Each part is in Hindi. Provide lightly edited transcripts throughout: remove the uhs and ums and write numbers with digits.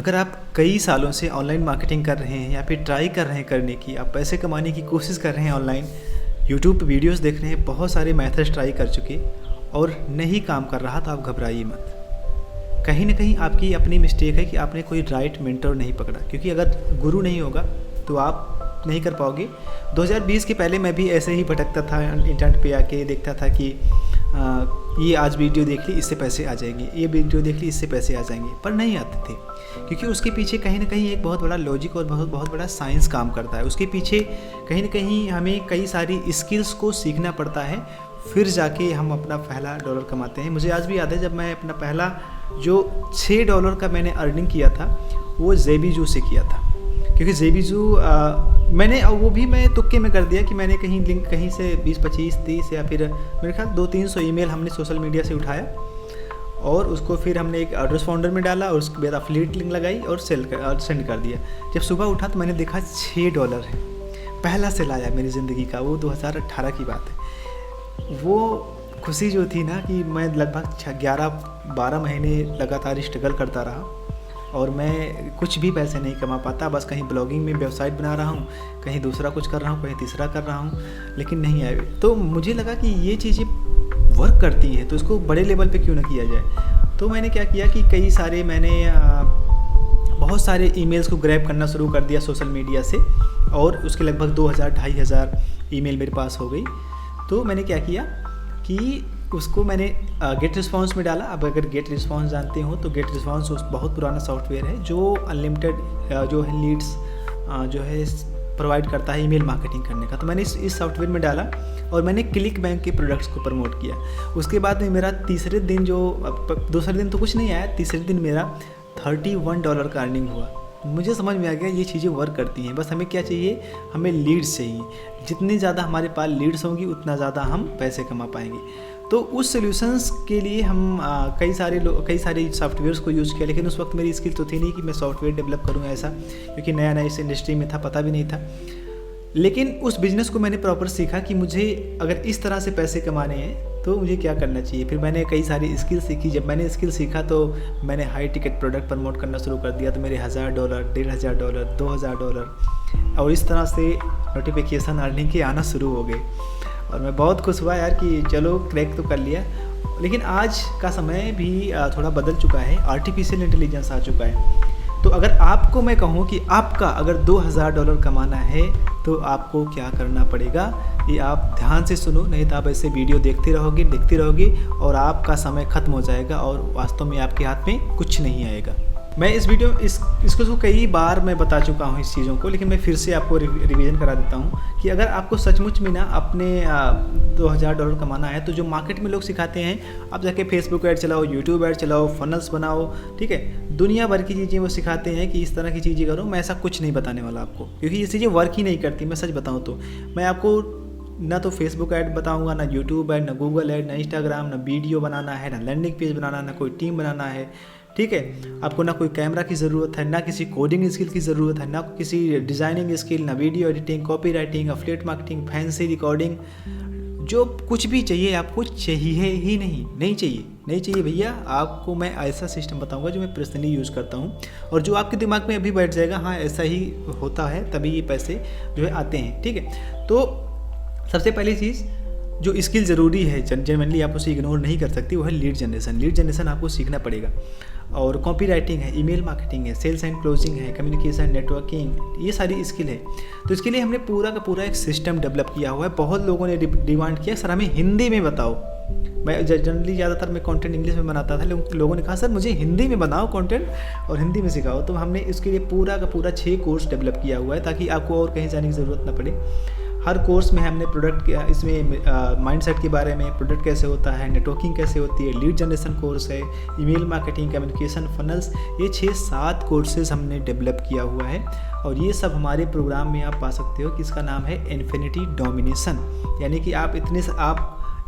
अगर आप कई सालों से ऑनलाइन मार्केटिंग कर रहे हैं या फिर ट्राई कर रहे हैं करने की, आप पैसे कमाने की कोशिश कर रहे हैं ऑनलाइन, यूट्यूब पे वीडियोस देख रहे हैं, बहुत सारे मेथड्स ट्राई कर चुके और नहीं काम कर रहा तो आप घबराइए मत। कहीं ना कहीं आपकी अपनी मिस्टेक है कि आपने कोई राइट मेंटर नहीं पकड़ा, क्योंकि अगर गुरु नहीं होगा तो आप नहीं कर पाओगे। 2020 के पहले मैं भी ऐसे ही भटकता था, इंटरनेट पे आके देखता था कि ये आज वीडियो देख ली इससे पैसे आ जाएंगे, ये वीडियो देख ली इससे पैसे आ जाएंगे, पर नहीं आते थे, क्योंकि उसके पीछे कहीं ना कहीं एक बहुत बड़ा लॉजिक और बहुत बड़ा साइंस काम करता है। उसके पीछे कहीं ना कहीं हमें कई सारी स्किल्स को सीखना पड़ता है, फिर जाके हम अपना पहला डॉलर कमाते हैं। मुझे आज भी याद है जब मैं अपना पहला जो $6 का मैंने अर्निंग किया था वो ज़ेबीजू से किया था, क्योंकि ज़ेबीजू मैंने वो भी मैं तुक्के में कर दिया कि मैंने कहीं लिंक कहीं से 20, 25, 30 या फिर मेरे ख्याल 200-300 ईमेल हमने सोशल मीडिया से उठाया और उसको फिर हमने एक एड्रेस फाउंडर में डाला और उसके बाद अफिलिएट लिंक लगाई और सेंड कर दिया। जब सुबह उठा तो मैंने देखा $6 है, पहला सेल आया मेरी ज़िंदगी का। वो 2018 की बात है। वो खुशी जो थी ना कि मैं लगभग 11-12 महीने लगातार स्ट्रगल करता रहा और मैं कुछ भी पैसे नहीं कमा पाता, बस कहीं ब्लॉगिंग में वेबसाइट बना रहा हूँ, कहीं दूसरा कुछ कर रहा हूँ, कहीं तीसरा कर रहा हूँ, लेकिन नहीं आए। तो मुझे लगा कि ये चीज़ें वर्क करती हैं तो इसको बड़े लेवल पे क्यों ना किया जाए। तो मैंने क्या किया कि मैंने बहुत सारे ईमेल्स को ग्रैब करना शुरू कर दिया सोशल मीडिया से, और उसके लगभग 2000-2500 ईमेल मेरे पास हो गई। तो मैंने क्या किया कि उसको मैंने गेट रिस्पॉन्स में डाला। अब अगर गेट रिस्पॉन्स जानते हो तो गेट रिस्पॉन्स बहुत पुराना सॉफ्टवेयर है जो अनलिमिटेड जो है लीड्स जो है प्रोवाइड करता है ईमेल मार्केटिंग करने का। तो मैंने इस सॉफ्टवेयर में डाला और मैंने क्लिक बैंक के प्रोडक्ट्स को प्रमोट किया। उसके बाद में मेरा तीसरे दिन दूसरे दिन तो कुछ नहीं आया, तीसरे दिन मेरा $31 का अर्निंग हुआ। मुझे समझ में आ गया ये चीज़ें वर्क करती हैं। बस हमें क्या चाहिए, हमें लीड्स चाहिए। जितनी ज़्यादा हमारे पास लीड्स होंगी उतना ज़्यादा हम पैसे कमा पाएंगे। तो उस सॉल्यूशंस के लिए हम कई सारे सॉफ्टवेयर्स को यूज़ किया, लेकिन उस वक्त मेरी स्किल तो थी नहीं कि मैं सॉफ्टवेयर डेवलप करूँ ऐसा, क्योंकि नया इस इंडस्ट्री में था, पता भी नहीं था। लेकिन उस बिज़नेस को मैंने प्रॉपर सीखा कि मुझे अगर इस तरह से पैसे कमाने हैं तो मुझे क्या करना चाहिए। फिर मैंने कई सारी स्किल सीखी। जब मैंने स्किल सीखा तो मैंने हाई टिकट प्रोडक्ट प्रमोट करना शुरू कर दिया। तो मेरे $1000, $1500, $2000 और इस तरह से नोटिफिकेशन अर्निंग के आना शुरू हो गए। और मैं बहुत खुश हुआ यार कि चलो क्रैक तो कर लिया। लेकिन आज का समय भी थोड़ा बदल चुका है, आर्टिफिशियल इंटेलिजेंस आ चुका है। तो अगर आपको मैं कहूँ कि आपका अगर $2000 कमाना है तो आपको क्या करना पड़ेगा, ये आप ध्यान से सुनो, नहीं तो आप ऐसे वीडियो देखते रहोगे और आपका समय ख़त्म हो जाएगा और वास्तव में आपके हाथ में कुछ नहीं आएगा। मैं इस वीडियो इसको कई बार मैं बता चुका हूँ इस चीज़ों को, लेकिन मैं फिर से आपको रिवीजन करा देता हूँ कि अगर आपको सचमुच में ना अपने $2000 कमाना है तो जो मार्केट में लोग सिखाते हैं, आप जाके फेसबुक ऐड चलाओ, यूट्यूब ऐड चलाओ, फनल्स बनाओ, ठीक है, दुनिया भर की चीज़ें वो सिखाते हैं कि इस तरह की चीज़ें करो। मैं ऐसा कुछ नहीं बताने वाला आपको, क्योंकि ये चीज़ें वर्क ही नहीं करती। मैं सच बताऊँ तो मैं आपको ना तो फेसबुक ऐड बताऊंगा, ना यूट्यूब ऐड, ना गूगल ऐड, ना इंस्टाग्राम, ना वीडियो बनाना है, ना लैंडिंग पेज बनाना, ना कोई टीम बनाना है, ठीक है। आपको ना कोई कैमरा की ज़रूरत है, ना किसी कोडिंग स्किल की ज़रूरत है, ना किसी डिज़ाइनिंग स्किल, ना video editing, copy writing, affiliate marketing, fancy recording, जो कुछ भी चाहिए आपको चाहिए ही नहीं चाहिए भैया। आपको मैं ऐसा सिस्टम बताऊंगा जो मैं पर्सनली यूज़ करता हूं और जो आपके दिमाग में अभी बैठ जाएगा, हाँ ऐसा ही होता है, तभी ये पैसे जो है आते हैं, ठीक है। तो सबसे पहली चीज़ जो स्किल ज़रूरी है, जनरली आप उसे इग्नोर नहीं कर सकती, वो है लीड जनरेशन आपको सीखना पड़ेगा। और कॉपी राइटिंग है, ईमेल मार्केटिंग है, सेल्स एंड क्लोजिंग है, कम्युनिकेशन, नेटवर्किंग, ये सारी स्किल है। तो इसके लिए हमने पूरा का पूरा एक सिस्टम डेवलप किया हुआ है। बहुत लोगों ने डिमांड किया सर हमें हिंदी में बताओ। मैं जनरली ज़्यादातर मैं कंटेंट इंग्लिश में बनाता था, लेकिन लोगों ने कहा सर मुझे हिंदी में बनाओ कंटेंट और हिंदी में सिखाओ। तो हमने इसके लिए पूरा का पूरा 6 कोर्स डेवलप किया हुआ है, ताकि आपको और कहीं जाने की ज़रूरत ना पड़े। हर कोर्स में हमने प्रोडक्ट इसमें माइंडसेट के बारे में, प्रोडक्ट कैसे होता है, नेटवर्किंग कैसे होती है, लीड जनरेशन कोर्स है, ईमेल मार्केटिंग, कम्युनिकेशन, फनल्स, ये 6-7 कोर्सेज हमने डेवलप किया हुआ है। और ये सब हमारे प्रोग्राम में आप पा सकते हो कि इसका नाम है इन्फिनिटी डोमिनेशन। यानी कि आप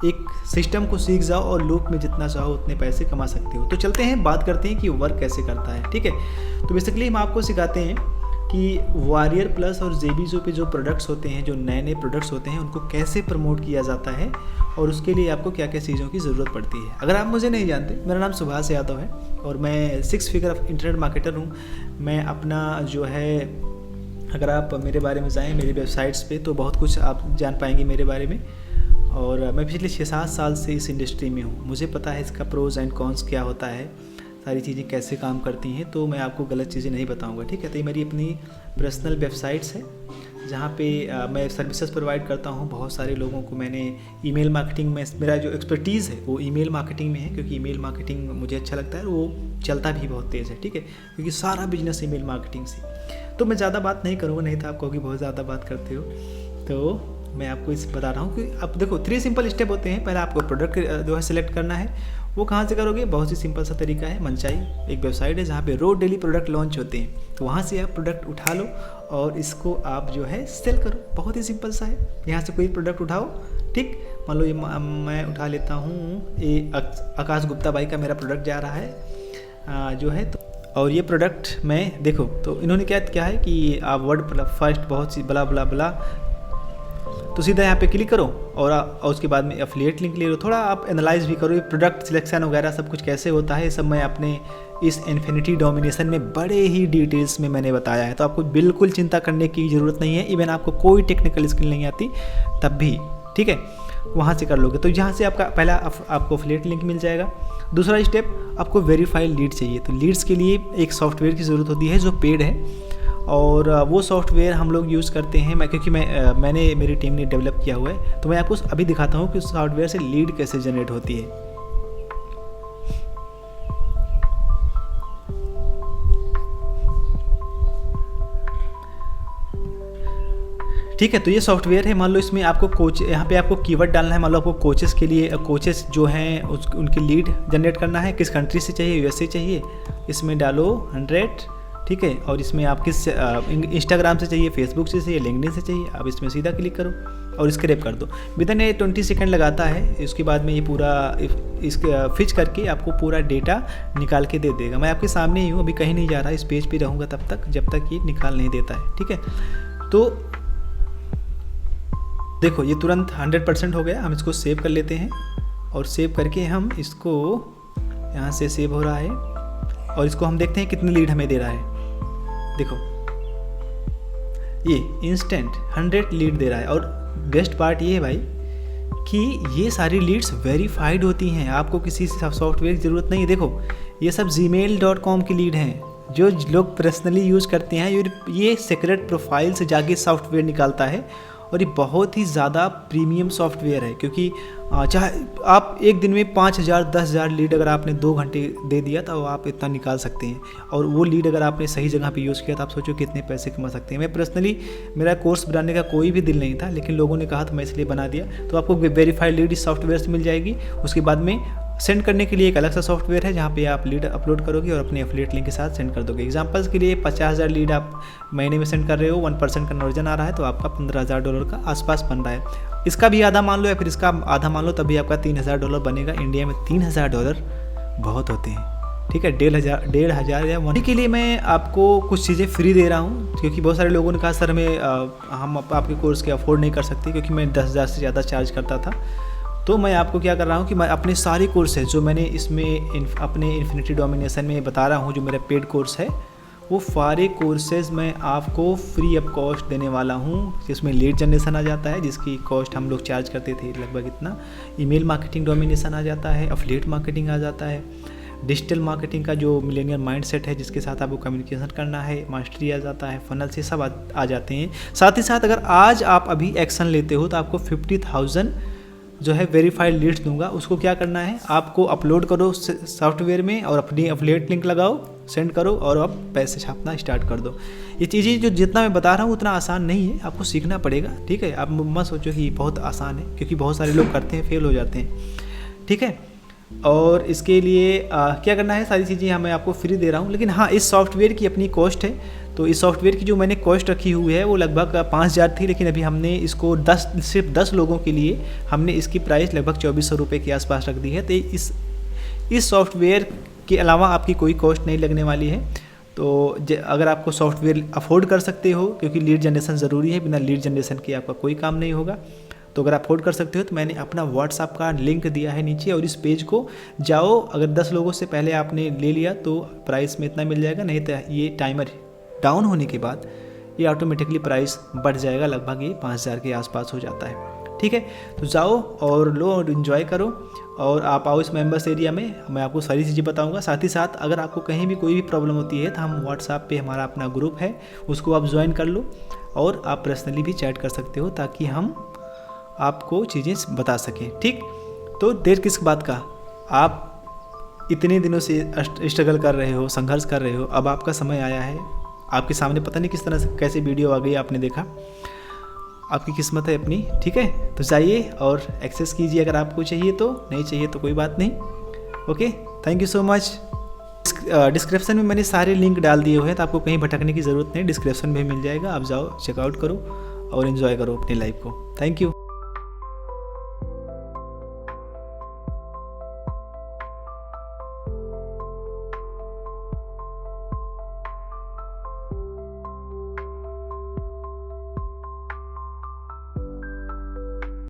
एक सिस्टम को सीख जाओ और लूप में जितना चाहो उतने पैसे कमा सकते हो। तो चलते हैं, बात करते हैं कि वर्क कैसे करता है, ठीक है। तो बेसिकली हम आपको सिखाते हैं कि वॉरियर प्लस और जेबीजो पे जो प्रोडक्ट्स होते हैं, जो नए नए प्रोडक्ट्स होते हैं, उनको कैसे प्रमोट किया जाता है और उसके लिए आपको क्या क्या चीज़ों की ज़रूरत पड़ती है। अगर आप मुझे नहीं जानते, मेरा नाम सुभाष यादव है और मैं 6 फिगर ऑफ इंटरनेट मार्केटर हूँ। मैं अपना जो है, अगर आप मेरे बारे में जाएँ मेरी वेबसाइट्स पे तो बहुत कुछ आप जान पाएंगे मेरे बारे में। और मैं पिछले 6-7 साल से इस इंडस्ट्री में हूँ, मुझे पता है इसका प्रोज एंड कॉन्स क्या होता है, सारी चीज़ें कैसे काम करती हैं, तो मैं आपको गलत चीज़ें नहीं बताऊंगा, ठीक है। तो ये मेरी अपनी पर्सनल वेबसाइट्स है जहाँ पे मैं सर्विसेज प्रोवाइड करता हूँ बहुत सारे लोगों को। मैंने ईमेल मार्केटिंग में, मेरा जो एक्सपर्टीज़ है वो ईमेल मार्केटिंग में है, क्योंकि ईमेल मार्केटिंग मुझे अच्छा लगता है और वो चलता भी बहुत तेज़ है, ठीक है, क्योंकि सारा बिजनेस ईमेल मार्केटिंग से। तो मैं ज़्यादा बात नहीं करूँगा, नहीं तो आप कहोगे बहुत ज़्यादा बात करते हो। तो मैं आपको इस बता रहा हूँ कि अब देखो 3 सिंपल स्टेप होते हैं। पहले आपको प्रोडक्ट जो है सिलेक्ट करना है, वो कहाँ से करोगे, बहुत ही सिंपल सा तरीका है। मंचाई एक वेबसाइट है जहाँ पे रोज डेली प्रोडक्ट लॉन्च होते हैं, तो वहाँ से आप प्रोडक्ट उठा लो और इसको आप जो है सेल करो, बहुत ही सिंपल सा है। यहाँ से कोई प्रोडक्ट उठाओ, ठीक, मान लो ये मैं उठा लेता हूँ, ये आकाश गुप्ता भाई का मेरा प्रोडक्ट जा रहा है जो है, तो और ये प्रोडक्ट मैं देखो, तो इन्होंने क्या है कि आप वर्ड फर्स्ट बहुत सी बला बला बला, तो सीधा यहाँ पे क्लिक करो और उसके बाद में एफिलिएट लिंक ले लो। थोड़ा आप एनालाइज भी करो, ये प्रोडक्ट सिलेक्शन वगैरह सब कुछ कैसे होता है, सब मैं अपने इस इन्फिनिटी डोमिनेशन में बड़े ही डिटेल्स में मैंने बताया है, तो आपको बिल्कुल चिंता करने की ज़रूरत नहीं है। इवन आपको कोई टेक्निकल स्किल नहीं आती तब भी, ठीक है, वहाँ से कर लोगे। तो यहाँ से आपका पहला आपको एफिलिएट लिंक मिल जाएगा। दूसरा स्टेप, आपको वेरीफाइड लीड चाहिए। तो लीड्स के लिए एक सॉफ्टवेयर की ज़रूरत होती है जो पेड है, और वो सॉफ्टवेयर हम लोग यूज़ करते हैं, क्योंकि मैंने मेरी टीम ने डेवलप किया हुआ है। तो मैं आपको अभी दिखाता हूँ कि उस सॉफ्टवेयर से लीड कैसे जनरेट होती है। ठीक है, तो ये सॉफ्टवेयर है। मान लो इसमें आपको यहाँ पे आपको कीवर्ड डालना है। मान लो आपको कोचेस के लिए, कोचेस जो हैं उनकी लीड जनरेट करना है, किस कंट्री से चाहिए, यूएसए चाहिए, इसमें डालो 100, ठीक है। और इसमें आप किस इंस्टाग्राम से चाहिए, फेसबुक से चाहिए, लिंक्डइन से चाहिए, आप इसमें सीधा क्लिक करो और स्क्रैप कर दो। विदिन 20 सेकंड लगाता है। इसके बाद में ये पूरा इसके फिच करके आपको पूरा डेटा निकाल के दे देगा। मैं आपके सामने ही हूँ, अभी कहीं नहीं जा रहा, इस पेज पे रहूँगा तब तक जब तक ये निकाल नहीं देता है, ठीक है। तो देखो ये तुरंत 100% हो गया। हम इसको सेव कर लेते हैं और सेव करके हम इसको, यहाँ से सेव हो रहा है और इसको हम देखते हैं कितनी लीड हमें दे रहा है। देखो ये इंस्टेंट 100 लीड दे रहा है। और बेस्ट पार्ट ये है भाई कि ये सारी लीड्स वेरीफाइड होती हैं, आपको किसी सॉफ्टवेयर की ज़रूरत नहीं है। देखो ये सब gmail.com की लीड हैं, जो लोग पर्सनली यूज़ करते हैं। ये सीक्रेट प्रोफाइल से जाके सॉफ्टवेयर निकालता है और ये बहुत ही ज़्यादा प्रीमियम सॉफ्टवेयर है, क्योंकि चाहे आप एक दिन में 5000 10,000 लीड अगर आपने 2 घंटे दे दिया तो आप इतना निकाल सकते हैं। और वो लीड अगर आपने सही जगह पे यूज़ किया तो आप सोचो कितने पैसे कमा सकते हैं। मैं पर्सनली, मेरा कोर्स बनाने का कोई भी दिल नहीं था, लेकिन लोगों ने कहा तो मैं इसलिए बना दिया। तो आपको वेरीफाइड लीड इस सॉफ्टवेयर से मिल जाएगी। उसके बाद में सेंड करने के लिए एक अलग सा सॉफ्टवेयर है जहाँ पे आप लीड अपलोड करोगे और अपने एफिलिएट लिंक के साथ सेंड कर दोगे। एग्जांपल्स के लिए 50,000 लीड आप महीने में सेंड कर रहे हो, 1% कन्वर्जन आ रहा है, तो आपका $15,000 का आसपास बन रहा है। इसका भी आधा मान लो या फिर इसका आधा मान लो, तभी आपका $3,000 बनेगा। इंडिया में $3,000 बहुत होते हैं, ठीक है। 1,500 या 1 के लिए मैं आपको कुछ चीज़ें फ्री दे रहा हूँ, क्योंकि बहुत सारे लोगों ने कहा सर हम आपके कोर्स के अफोर्ड नहीं कर सकते, क्योंकि मैं 10,000 से ज़्यादा चार्ज करता था। तो मैं आपको क्या कर रहा हूँ कि मैं अपने सारे कोर्सेज जो मैंने इसमें अपने इन्फिनिटी डोमिनेशन में बता रहा हूँ, जो मेरा पेड कोर्स है, वो सारे कोर्सेज मैं आपको फ्री ऑफ कॉस्ट देने वाला हूँ। जिसमें लीड जनरेशन आ जाता है, जिसकी कॉस्ट हम लोग चार्ज करते थे लगभग इतना। ईमेल मार्केटिंग डोमिनेशन आ जाता है, एफिलिएट मार्केटिंग आ जाता है, डिजिटल मार्केटिंग का जो मिलेनियर माइंडसेट है जिसके साथ आपको कम्युनिकेशन करना है, मास्टरी आ जाता है, फनल से सब आ जाते हैं। साथ ही साथ अगर आज आप अभी एक्शन लेते हो तो आपको 50,000 जो है वेरीफाइड लीड्स दूंगा। उसको क्या करना है, आपको अपलोड करो सॉफ्टवेयर में और अपनी एफिलिएट लिंक लगाओ, सेंड करो और आप पैसे छापना स्टार्ट कर दो। ये चीज़ें जो जितना मैं बता रहा हूँ उतना आसान नहीं है, आपको सीखना पड़ेगा, ठीक है। आप मत सोचो कि बहुत आसान है, क्योंकि बहुत सारे लोग करते हैं, फेल हो जाते हैं, ठीक है। और इसके लिए क्या करना है, सारी चीज़ें मैं आपको फ्री दे रहा हूँ। लेकिन हाँ, इस सॉफ्टवेयर की अपनी कॉस्ट है। तो इस सॉफ्टवेयर की जो मैंने कॉस्ट रखी हुई है वो लगभग 5,000 थी, लेकिन अभी हमने इसको सिर्फ 10 लोगों के लिए हमने इसकी प्राइस लगभग 2,400 रुपये के आसपास रख दी है। तो इस सॉफ्टवेयर के अलावा आपकी कोई कॉस्ट नहीं लगने वाली है। तो अगर आपको सॉफ्टवेयर अफोर्ड कर सकते हो, क्योंकि लीड जनरेशन ज़रूरी है, बिना लीड जनरेशन के आपका कोई काम नहीं होगा, तो अगर आप अफोर्ड कर सकते हो तो मैंने अपना व्हाट्सअप का लिंक दिया है नीचे, और इस पेज को जाओ। अगर 10 लोगों से पहले आपने ले लिया तो प्राइस में इतना मिल जाएगा, नहीं तो ये टाइमर डाउन होने के बाद ये ऑटोमेटिकली प्राइस बढ़ जाएगा, लगभग ये 5000 के आसपास हो जाता है। ठीक है, तो जाओ और लो और इन्जॉय करो, और आप आओ इस मेंबर्स एरिया में, मैं आपको सारी चीज़ें बताऊंगा। साथ ही साथ अगर आपको कहीं भी कोई भी प्रॉब्लम होती है तो हम व्हाट्सएप पे हमारा अपना ग्रुप है, उसको आप ज्वाइन कर लो, और आप पर्सनली भी चैट कर सकते हो, ताकि हम आपको चीज़ें बता सकें। ठीक, तो देर किस बात का, आप इतने दिनों से स्ट्रगल कर रहे हो, संघर्ष कर रहे हो, अब आपका समय आया है। आपके सामने पता नहीं किस तरह से कैसे वीडियो आ गई, आपने देखा, आपकी किस्मत है अपनी। ठीक है, तो जाइए और एक्सेस कीजिए अगर आपको चाहिए तो, नहीं चाहिए तो कोई बात नहीं। Okay, thank you so much. Description में मैंने सारे लिंक डाल दिए हुए हैं, तो आपको कहीं भटकने की ज़रूरत नहीं, डिस्क्रिप्शन में मिल जाएगा, आप जाओ चेकआउट करो और इन्जॉय करो अपनी लाइफ को। Thank you.